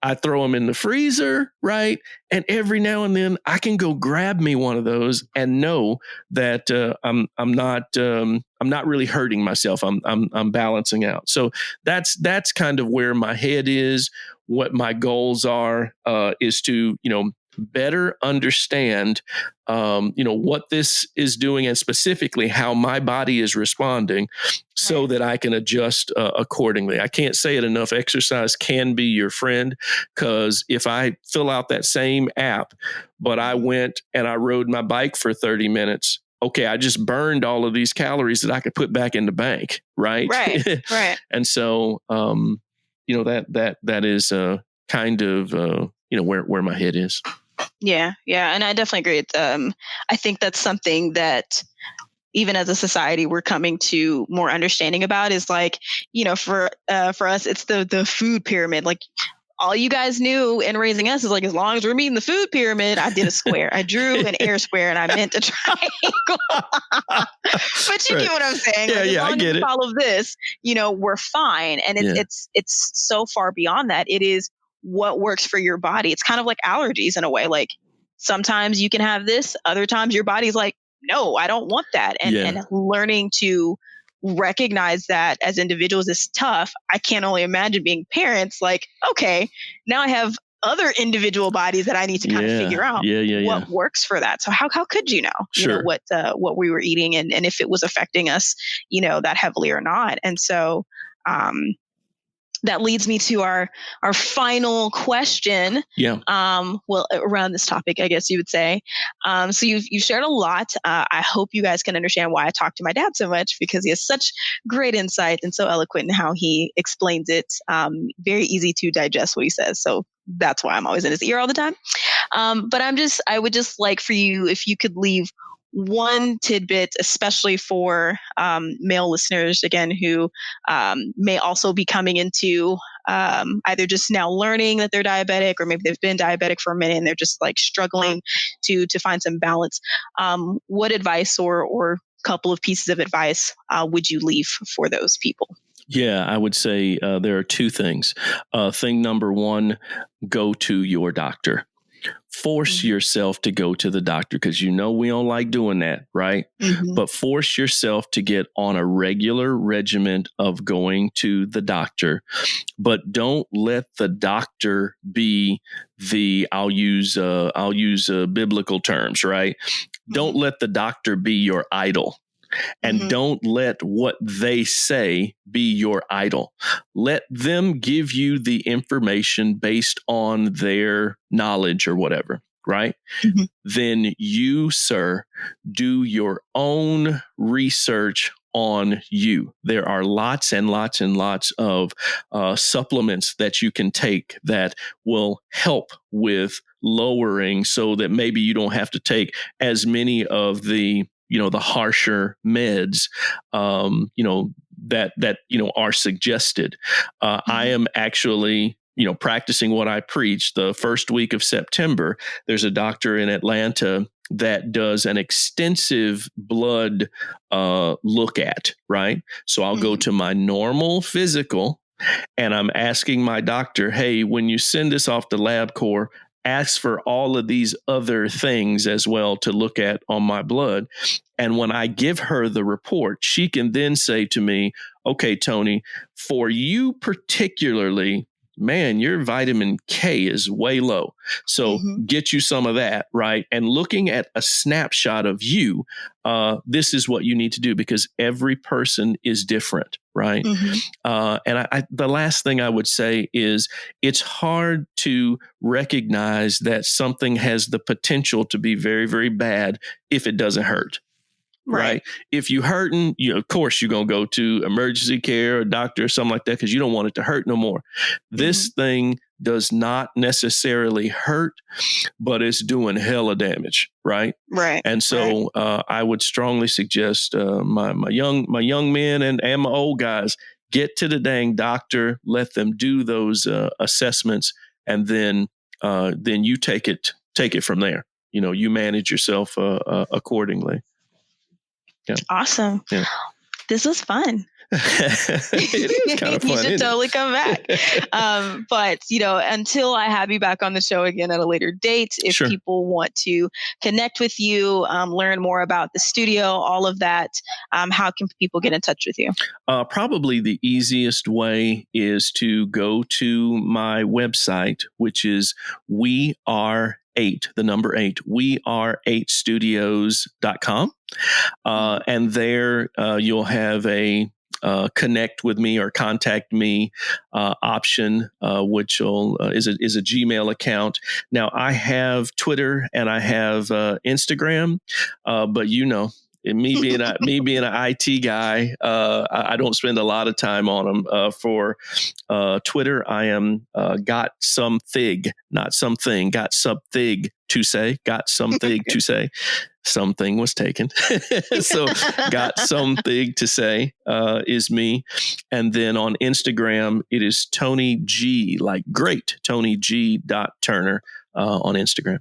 I throw them in the freezer, right? And every now and then I can go grab me one of those and know that I'm not really hurting myself. I'm balancing out. So that's kind of where my head is. What my goals are is to better understand what this is doing, and specifically how my body is responding, so that I can adjust accordingly. I can't say it enough. Exercise can be your friend, because if I fill out that same app, but I went and I rode my bike for 30 minutes, okay, I just burned all of these calories that I could put back in the bank. Right. Right. And so, that is kind of, where my head is. Yeah. And I definitely agree. I think that's something that even as a society we're coming to more understanding about, is for us, it's the food pyramid. Like, all you guys knew in raising us is as long as we're meeting the food pyramid, I did a square. I drew an air square and I meant a triangle. But you get what I'm saying. Yeah, I get it. All of this, we're fine. And it's so far beyond that. It is what works for your body. It's kind of like allergies in a way. Like, sometimes you can have this, other times your body's like, no, I don't want that. And learning to recognize that as individuals is tough. I can't only imagine being parents. Like, okay, now I have other individual bodies that I need to kind of figure out what works for that. So how could you know, what we were eating and if it was affecting us, that heavily or not. And so, that leads me to our final question. Well, around this topic, I guess you would say. So you've shared a lot. I hope you guys can understand why I talk to my dad so much, because he has such great insight and so eloquent in how he explains it. Very easy to digest what he says. So that's why I'm always in his ear all the time. But I would just like for you, if you could leave one tidbit, especially for male listeners, again, who may also be coming into either just now learning that they're diabetic, or maybe they've been diabetic for a minute and they're just struggling to find some balance. What advice or couple of pieces of advice would you leave for those people? Yeah, I would say there are two things. Thing number one, go to your doctor. Force yourself to go to the doctor, because we don't like doing that, right? But force yourself to get on a regular regimen of going to the doctor. But don't let the doctor be I'll use biblical terms, right? Don't let the doctor be your idol. And don't let what they say be your idol. Let them give you the information based on their knowledge or whatever, right? Then you, sir, do your own research on you. There are lots and lots and lots of supplements that you can take that will help with lowering, so that maybe you don't have to take as many of the the harsher meds, that are suggested. I am actually, practicing what I preach. The first week of September, there's a doctor in Atlanta that does an extensive blood look at, right? So I'll go to my normal physical, and I'm asking my doctor, hey, when you send this off to LabCorp, ask for all of these other things as well to look at on my blood. And when I give her the report, she can then say to me, okay, Tony, for you particularly, man, your vitamin K is way low. So get you some of that, right? And looking at a snapshot of you, this is what you need to do, because every person is different, right? And the last thing I would say is it's hard to recognize that something has the potential to be very, very bad if it doesn't hurt. Right. If you hurting, of course, you're going to go to emergency care or doctor or something like that, because you don't want it to hurt no more. This thing does not necessarily hurt, but it's doing hella damage. Right. And so I would strongly suggest my young men and my old guys, get to the dang doctor, let them do those assessments, and then you take it from there. You manage yourself accordingly. Yeah. Awesome. Yeah. This was fun. It is kind of fun. You should totally come back. But, until I have you back on the show again at a later date, if people want to connect with you, learn more about the studio, all of that, how can people get in touch with you? Probably the easiest way is to go to my website, which is we are 8, the number 8, weare8studios.com. And there you'll have a connect with me or contact me option, which is a Gmail account. Now I have Twitter and I have Instagram, but me being an IT guy, I don't spend a lot of time on them. For Twitter, I am got something to say. Something was taken. So got something to say is me. And then on Instagram, it is Tony G, like great, Tony G. Turner on Instagram.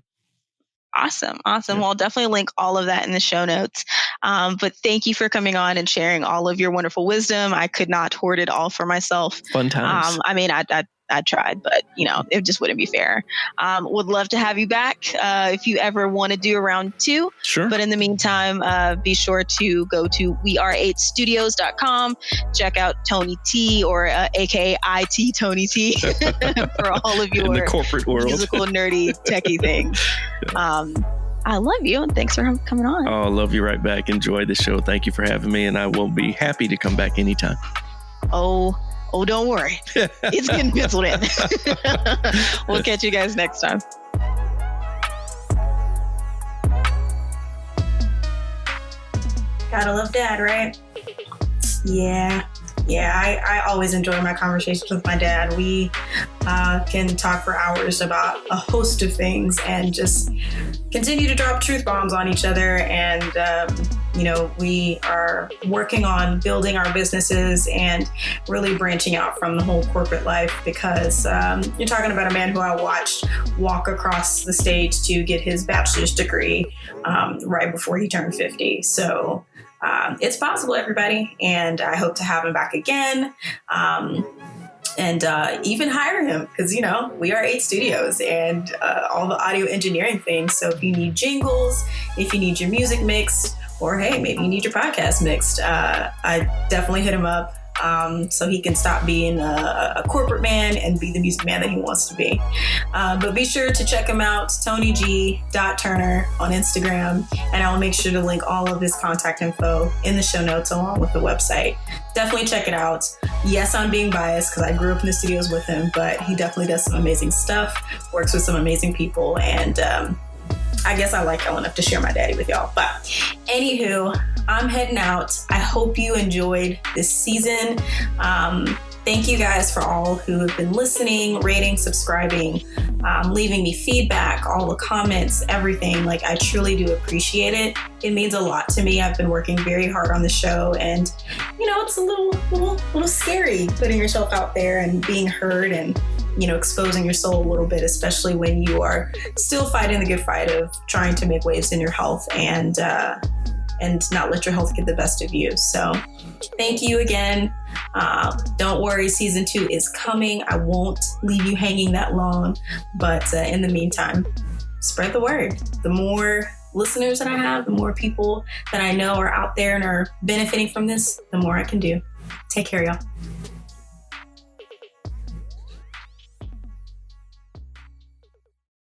Awesome. Yeah. Well, I'll definitely link all of that in the show notes. But thank you for coming on and sharing all of your wonderful wisdom. I could not hoard it all for myself. Fun times. I tried, but it just wouldn't be fair. Would love to have you back if you ever want to do a round 2. Sure. But in the meantime, be sure to go to weare8studios.com. Check out Tony T, or aka IT Tony T, for all of your in the corporate world, musical, nerdy, techie things. I love you, and thanks for coming on. Oh, I love you right back. Enjoy the show. Thank you for having me, and I will be happy to come back anytime. Oh, don't worry. It's getting penciled in. We'll catch you guys next time. Gotta love Dad, right? Yeah, I always enjoy my conversations with my dad. We can talk for hours about a host of things and just continue to drop truth bombs on each other. And, we are working on building our businesses and really branching out from the whole corporate life, because you're talking about a man who I watched walk across the stage to get his bachelor's degree right before he turned 50. So it's possible, everybody. And I hope to have him back again. And even hire him because, we are 8 studios and all the audio engineering things. So if you need jingles, if you need your music mixed, or hey, maybe you need your podcast mixed, I definitely hit him up so he can stop being a corporate man and be the music man that he wants to be. But be sure to check him out, TonyG.Turner on Instagram, and I will make sure to link all of his contact info in the show notes along with the website. Definitely check it out. Yes, I'm being biased because I grew up in the studios with him, but he definitely does some amazing stuff, works with some amazing people, and I guess I like hell enough to share my daddy with y'all. But anywho, I'm heading out. I hope you enjoyed this season. Thank you guys for all who have been listening, rating, subscribing, leaving me feedback, all the comments, everything. Like, I truly do appreciate it. It means a lot to me. I've been working very hard on the show, and it's a little scary putting yourself out there and being heard and exposing your soul a little bit, especially when you are still fighting the good fight of trying to make waves in your health and not let your health get the best of you. So thank you again. Don't worry, season 2 is coming. I won't leave you hanging that long, but in the meantime, spread the word. The more listeners that I have, the more people that I know are out there and are benefiting from this, the more I can do. Take care, y'all.